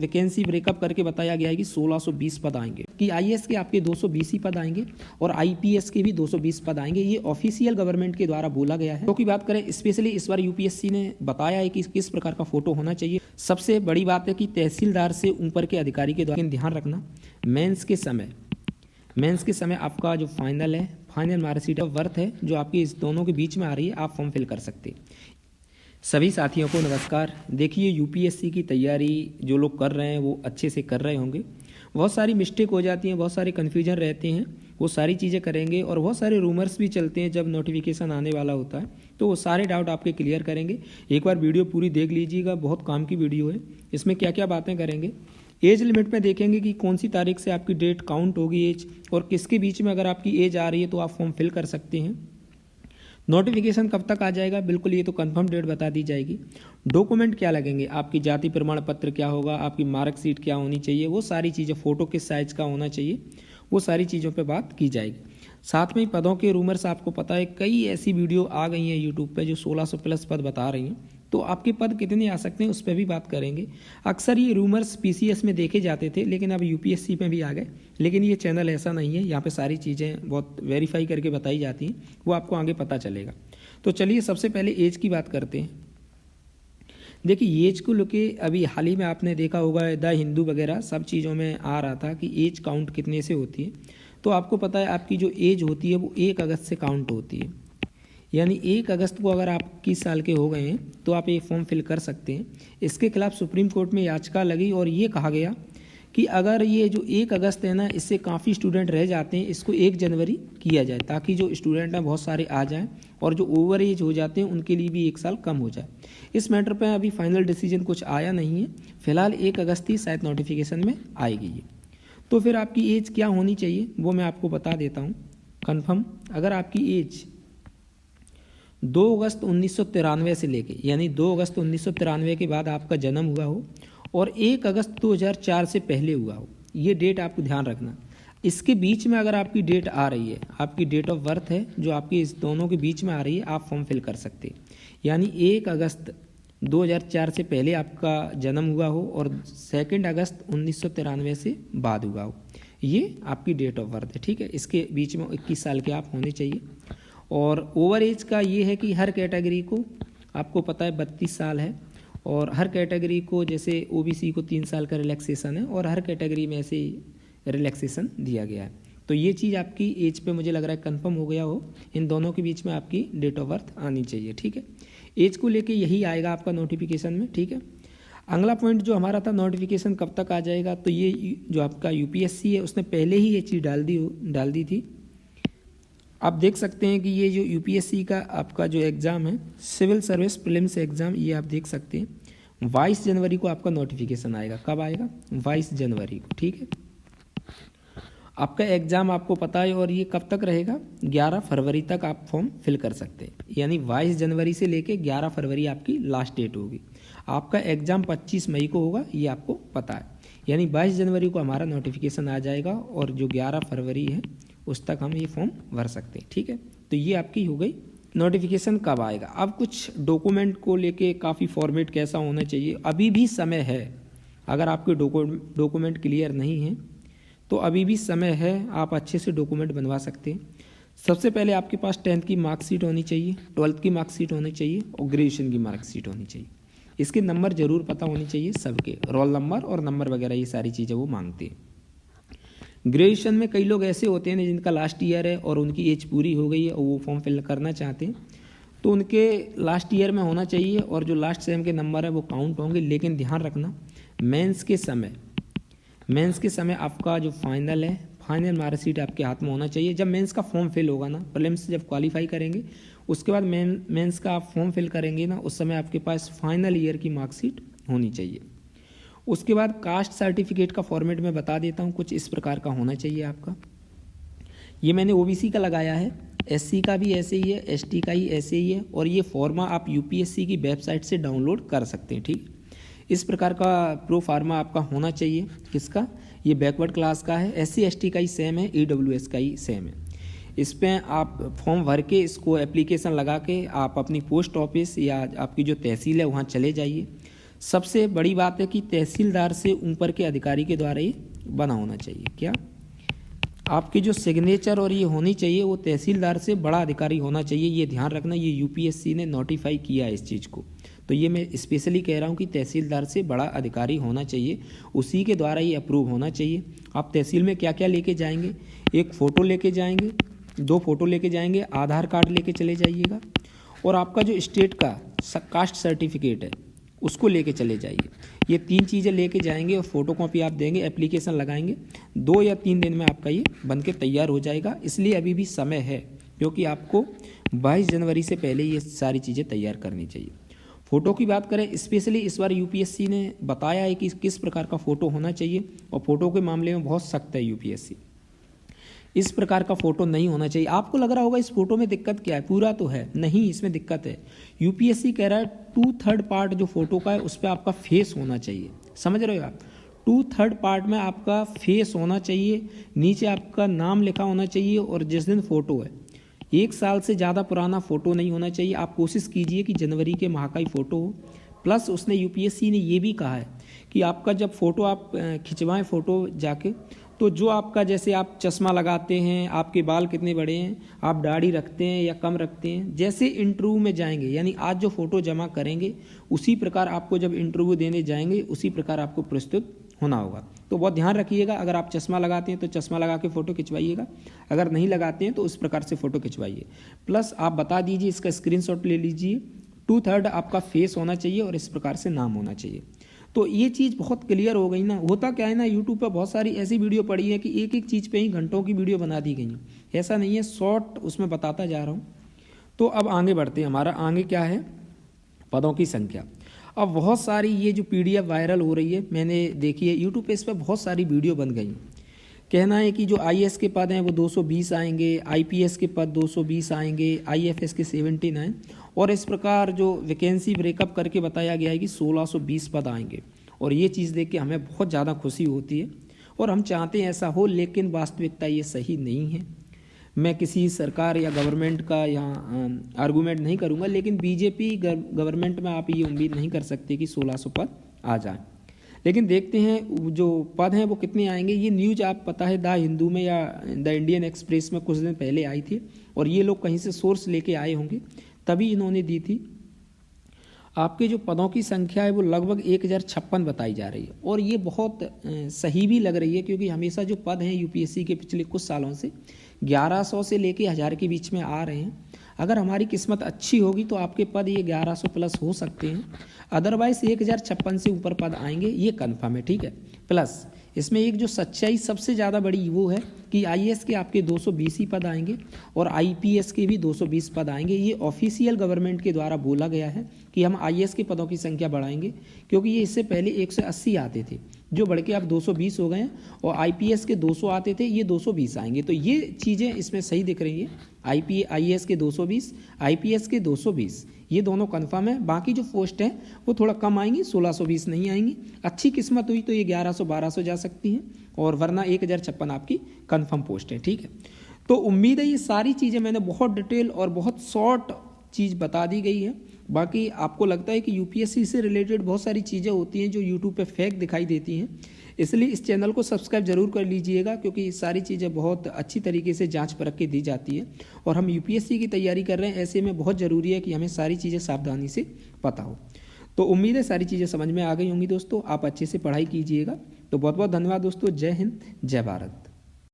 Vacancy breakup करके बताया गया है कि 1620 पद आएंगे, कि आईएएस के आपके 220 ही पद आएंगे और आईपीएस के भी 220 पद आएंगे। ये ऑफिशियल गवर्नमेंट के द्वारा बोला गया है। तो की बात करें स्पेशली इस बार यूपीएससी ने बताया है कि किस प्रकार का फोटो होना चाहिए। सबसे बड़ी बात है कि तहसीलदार से ऊपर के अधिकारी के द्वारा ध्यान रखना, मेंस के समय आपका जो फाइनल मार्कशीट ऑफ वर्थ है जो आपकी इस दोनों के बीच में आ रही है, आप फॉर्म फिल कर सकते हैं। सभी साथियों को नमस्कार। देखिए यूपीएससी की तैयारी जो लोग कर रहे हैं वो अच्छे से कर रहे होंगे। बहुत सारी मिस्टेक हो जाती हैं, बहुत सारे कन्फ्यूजन रहते हैं, वो सारी चीज़ें करेंगे और बहुत सारे रूमर्स भी चलते हैं जब नोटिफिकेशन आने वाला होता है, तो वो सारे डाउट आपके क्लियर करेंगे। एक बार वीडियो पूरी देख लीजिएगा, बहुत काम की वीडियो है। इसमें क्या क्या बातें करेंगे, एज लिमिट में देखेंगे कि कौन सी तारीख से आपकी डेट काउंट होगी एज, और किसके बीच में अगर आपकी एज आ रही है तो आप फॉर्म फिल कर सकते हैं। नोटिफिकेशन कब तक आ जाएगा, बिल्कुल ये तो कंफर्म डेट बता दी जाएगी। डॉक्यूमेंट क्या लगेंगे, आपकी जाति प्रमाण पत्र क्या होगा, आपकी मार्कशीट क्या होनी चाहिए, वो सारी चीज़ें, फोटो किस साइज का होना चाहिए, वो सारी चीज़ों पे बात की जाएगी। साथ में ही पदों के रूमर्स, आपको पता है कई ऐसी वीडियो आ गई हैं यूट्यूब पे जो 1600 प्लस पद बता रही हैं, तो आपके पद कितने आ सकते हैं उस पर भी बात करेंगे। अक्सर ये रूमर्स पीसीएस में देखे जाते थे लेकिन अब यूपीएससी में भी आ गए, लेकिन ये चैनल ऐसा नहीं है, यहाँ पे सारी चीज़ें बहुत वेरीफाई करके बताई जाती हैं, वो आपको आगे पता चलेगा। तो चलिए सबसे पहले एज की बात करते हैं। देखिए एज को लेके अभी हाल ही में आपने देखा होगा द हिंदू वगैरह सब चीज़ों में आ रहा था कि एज काउंट कितने से होती है। तो आपको पता है आपकी जो एज होती है वो 1 अगस्त से काउंट होती है, यानी 1 अगस्त को अगर आप 21 साल के हो गए हैं तो आप ये फॉर्म फिल कर सकते हैं। इसके खिलाफ सुप्रीम कोर्ट में याचिका लगी और ये कहा गया कि अगर ये जो 1 अगस्त है ना, इससे काफ़ी स्टूडेंट रह जाते हैं, इसको 1 जनवरी किया जाए ताकि जो स्टूडेंट हैं बहुत सारे आ जाएं और जो ओवर एज हो जाते हैं उनके लिए भी 1 साल कम हो जाए। इस मैटर पर अभी फाइनल डिसीजन कुछ आया नहीं है, फिलहाल 1 अगस्त ही शायद नोटिफिकेशन में आएगी ये। तो फिर आपकी एज क्या होनी चाहिए वो मैं आपको बता देता हूँ कन्फर्म। अगर आपकी एज 2 अगस्त 1993 से लेके, यानी 2 अगस्त 1993 के बाद आपका जन्म हुआ हो और 1 अगस्त 2004 से पहले हुआ हो, ये डेट आपको ध्यान रखना। इसके बीच में अगर आपकी डेट आ रही है, आपकी डेट ऑफ बर्थ है जो आपकी इस दोनों के बीच में आ रही है, आप फॉर्म फिल कर सकते हैं। यानी 1 अगस्त 2004 से पहले आपका जन्म हुआ हो और 2 अगस्त 1993 से बाद हुआ हो, ये आपकी डेट ऑफ बर्थ है, ठीक है। इसके बीच में 21 साल के आप होने चाहिए। और ओवर एज का ये है कि हर कैटेगरी को आपको पता है 32 साल है, और हर कैटेगरी को जैसे ओबीसी को 3 साल का रिलैक्सेशन है और हर कैटेगरी में ऐसे रिलैक्सेशन दिया गया है। तो ये चीज़ आपकी एज पे मुझे लग रहा है कंफर्म हो गया हो, इन दोनों के बीच में आपकी डेट ऑफ बर्थ आनी चाहिए, ठीक है। एज को लेके यही आएगा आपका नोटिफिकेशन में, ठीक है। अगला पॉइंट जो हमारा था नोटिफिकेशन कब तक आ जाएगा, तो ये जो आपका यूपीएससी है उसने पहले ही ये चीज़ डाल दी थी। आप देख सकते हैं कि ये जो यूपीएससी का आपका जो एग्ज़ाम है सिविल सर्विस प्रीलिम्स एग्ज़ाम, ये आप देख सकते हैं 22 जनवरी को आपका नोटिफिकेशन आएगा। कब आएगा? 22 जनवरी को, ठीक है। आपका एग्ज़ाम आपको पता है, और ये कब तक रहेगा? 11 फरवरी तक आप फॉर्म फिल कर सकते हैं, यानी 22 जनवरी से लेके 11 फरवरी आपकी लास्ट डेट होगी। आपका एग्ज़ाम 25 मई को होगा, ये आपको पता है, यानी 22 जनवरी को हमारा नोटिफिकेशन आ जाएगा और जो 11 फरवरी है उस तक हम ये फॉर्म भर सकते हैं, ठीक है। तो ये आपकी हो गई। नोटिफिकेशन कब आएगा? अब कुछ डॉक्यूमेंट को लेके काफ़ी फॉर्मेट कैसा होना चाहिए, अभी भी समय है। अगर आपके डॉक्यूमेंट क्लियर नहीं है तो अभी भी समय है, आप अच्छे से डॉक्यूमेंट बनवा सकते हैं। सबसे पहले आपके पास 10th की मार्कशीट होनी चाहिए, 12th की मार्कशीट होनी चाहिए और ग्रेजुएशन की मार्कशीट होनी चाहिए। इसके नंबर जरूर पता होने चाहिए सबके, रोल नंबर और नंबर वगैरह ये सारी चीज़ें वो मांगते हैं। ग्रेजुएशन में कई लोग ऐसे होते हैं जिनका लास्ट ईयर है और उनकी एज पूरी हो गई है और वो फॉर्म फिल करना चाहते हैं, तो उनके लास्ट ईयर में होना चाहिए और जो लास्ट सेम के नंबर है वो काउंट होंगे। लेकिन ध्यान रखना मेंस के समय आपका जो फाइनल मार्कशीट आपके हाथ में होना चाहिए। जब मेंस का फॉर्म फिल होगा ना, प्रीलिम्स जब क्वालिफाई करेंगे उसके बाद मेंस का आप फॉर्म फिल करेंगे ना, उस समय आपके पास फाइनल ईयर की मार्कशीट होनी चाहिए। उसके बाद कास्ट सर्टिफिकेट का फॉर्मेट में बता देता हूँ, कुछ इस प्रकार का होना चाहिए आपका। ये मैंने ओबीसी का लगाया है, एससी का भी ऐसे ही है, एसटी का ही ऐसे ही है, और ये फॉर्मा आप यूपीएससी की वेबसाइट से डाउनलोड कर सकते हैं, ठीक। इस प्रकार का प्रो फार्मा आपका होना चाहिए। किसका? ये बैकवर्ड क्लास का है, एससी एसटी का ही सेम है, ईडब्ल्यूएस का ही सेम है। इस पर आप फॉर्म भर के इसको एप्लीकेशन लगा के आप अपनी पोस्ट ऑफिस या आपकी जो तहसील है वहाँ चले जाइए। सबसे बड़ी बात है कि तहसीलदार से ऊपर के अधिकारी के द्वारा ये बना होना चाहिए। क्या आपकी जो सिग्नेचर और ये होनी चाहिए वो तहसीलदार से बड़ा अधिकारी होना चाहिए, ये ध्यान रखना। ये यूपीएससी ने नोटिफाई किया है इस चीज़ को, तो ये मैं स्पेशली कह रहा हूँ कि तहसीलदार से बड़ा अधिकारी होना चाहिए, उसी के द्वारा ये अप्रूव होना चाहिए। आप तहसील में क्या क्या लेके जाएंगे, एक फ़ोटो लेके जाएंगे, 2 फोटो लेके जाएंगे, आधार कार्ड लेके चले जाइएगा, और आपका जो स्टेट का कास्ट सर्टिफिकेट है उसको लेके चले जाइए। ये 3 चीज़ें लेके जाएंगे और फोटोकॉपी आप देंगे, एप्लीकेशन लगाएंगे, 2 या 3 दिन में आपका ये बन के तैयार हो जाएगा। इसलिए अभी भी समय है, क्योंकि आपको 22 जनवरी से पहले ये सारी चीज़ें तैयार करनी चाहिए। फ़ोटो की बात करें, स्पेशली इस बार यूपीएससी ने बताया है कि किस प्रकार का फ़ोटो होना चाहिए, और फ़ोटो के मामले में बहुत सख्त है यूपीएससी। इस प्रकार का फ़ोटो नहीं होना चाहिए। आपको लग रहा होगा इस फोटो में दिक्कत क्या है, पूरा तो है, नहीं इसमें दिक्कत है। यूपीएससी कह रहा है 2/3 पार्ट जो फोटो का है उस पर आपका फेस होना चाहिए, समझ रहे हो आप। 2/3 पार्ट में आपका फेस होना चाहिए, नीचे आपका नाम लिखा होना चाहिए, और जिस दिन फ़ोटो है 1 साल से ज़्यादा पुराना फ़ोटो नहीं होना चाहिए। आप कोशिश कीजिए कि जनवरी के माह का ही फ़ोटो हो। प्लस उसने यूपीएससी ने ये भी कहा है कि आपका जब फ़ोटो आप खिंचवाएं फ़ोटो जाके, तो जो आपका, जैसे आप चश्मा लगाते हैं, आपके बाल कितने बड़े हैं, आप दाढ़ी रखते हैं या कम रखते हैं, जैसे इंटरव्यू में जाएंगे, यानी आज जो फ़ोटो जमा करेंगे उसी प्रकार आपको जब इंटरव्यू देने जाएंगे उसी प्रकार आपको प्रस्तुत होना होगा। तो बहुत ध्यान रखिएगा, अगर आप चश्मा लगाते हैं तो चश्मा लगा के फ़ोटो खिंचवाइएगा, अगर नहीं लगाते हैं तो उस प्रकार से फ़ोटो खिंचवाइए। प्लस आप बता दीजिए, इसका स्क्रीनशॉट ले लीजिए, 2/3 आपका फेस होना चाहिए और इस प्रकार से नाम होना चाहिए। तो ये चीज़ बहुत क्लियर हो गई ना। होता क्या है ना, यूट्यूब पर बहुत सारी ऐसी वीडियो पड़ी है कि एक एक चीज़ पे ही घंटों की वीडियो बना दी गई है। ऐसा नहीं है, शॉर्ट उसमें बताता जा रहा हूँ। तो अब आगे बढ़ते हैं, हमारा आगे क्या है, पदों की संख्या। अब बहुत सारी ये जो PDF वायरल हो रही है, मैंने देखी है यूट्यूब पे, इस पर बहुत सारी वीडियो बन गई। कहना है कि जो IAS के पद हैं वो 220 आएंगे, IPS के पद 220 आएंगे, IFS के 79, और इस प्रकार जो वैकेंसी ब्रेकअप करके बताया गया है कि 1620 पद आएंगे। और ये चीज़ देख के हमें बहुत ज़्यादा खुशी होती है और हम चाहते हैं ऐसा हो, लेकिन वास्तविकता ये सही नहीं है। मैं किसी सरकार या गवर्नमेंट का यहाँ आर्गूमेंट नहीं करूँगा, लेकिन बीजेपी गवर्नमेंट में आप ये उम्मीद नहीं कर सकते कि 1600 पद आ जाए। लेकिन देखते हैं जो पद हैं वो कितने आएंगे। ये न्यूज़ आप पता है द हिंदू में या द इंडियन एक्सप्रेस में कुछ दिन पहले आई थी, और ये लोग कहीं से सोर्स लेके आए होंगे तभी इन्होंने दी थी। आपके जो पदों की संख्या है वो लगभग 1056 बताई जा रही है, और ये बहुत सही भी लग रही है, क्योंकि हमेशा जो पद हैं यूपीएससी के पिछले कुछ सालों से 1100 से लेके 1000 के बीच में आ रहे हैं। अगर हमारी किस्मत अच्छी होगी तो आपके पद ये 1100 प्लस हो सकते हैं, अदरवाइज 1056 से ऊपर पद आएंगे, ये कन्फर्म है, ठीक है। प्लस इसमें एक जो सच्चाई सबसे ज़्यादा बड़ी वो है कि IAS के आपके 220 ही पद आएंगे और IPS के भी 220 पद आएंगे। ये ऑफिशियल गवर्नमेंट के द्वारा बोला गया है कि हम IAS के पदों की संख्या बढ़ाएंगे, क्योंकि ये इससे पहले 180 आते थे, जो बढ़ के अब 220 हो गए हैं, और IPS के 200 आते थे, ये 220 आएंगे। तो ये चीज़ें इसमें सही दिख रही हैं। IAS के 220, IPS के 220, ये दोनों कन्फर्म है। बाकी जो पोस्ट हैं वो थोड़ा कम आएंगी, 1620 नहीं आएंगी। अच्छी किस्मत हुई तो ये 1100-1200 जा सकती हैं, और वरना 1056 आपकी कन्फर्म पोस्ट है, ठीक है। तो उम्मीद है ये सारी चीज़ें मैंने बहुत डिटेल और बहुत शॉर्ट चीज़ बता दी गई है। बाकी आपको लगता है कि यूपीएससी से रिलेटेड बहुत सारी चीज़ें होती हैं जो यूट्यूब पे फेक दिखाई देती हैं, इसलिए इस चैनल को सब्सक्राइब जरूर कर लीजिएगा, क्योंकि ये सारी चीज़ें बहुत अच्छी तरीके से जांच परख के दी जाती है, और हम यूपीएससी की तैयारी कर रहे हैं, ऐसे में बहुत ज़रूरी है कि हमें सारी चीज़ें सावधानी से पता हो। तो उम्मीद है सारी चीज़ें समझ में आ गई होंगी दोस्तों, आप अच्छे से पढ़ाई कीजिएगा। तो बहुत बहुत धन्यवाद दोस्तों, जय हिंद, जय भारत।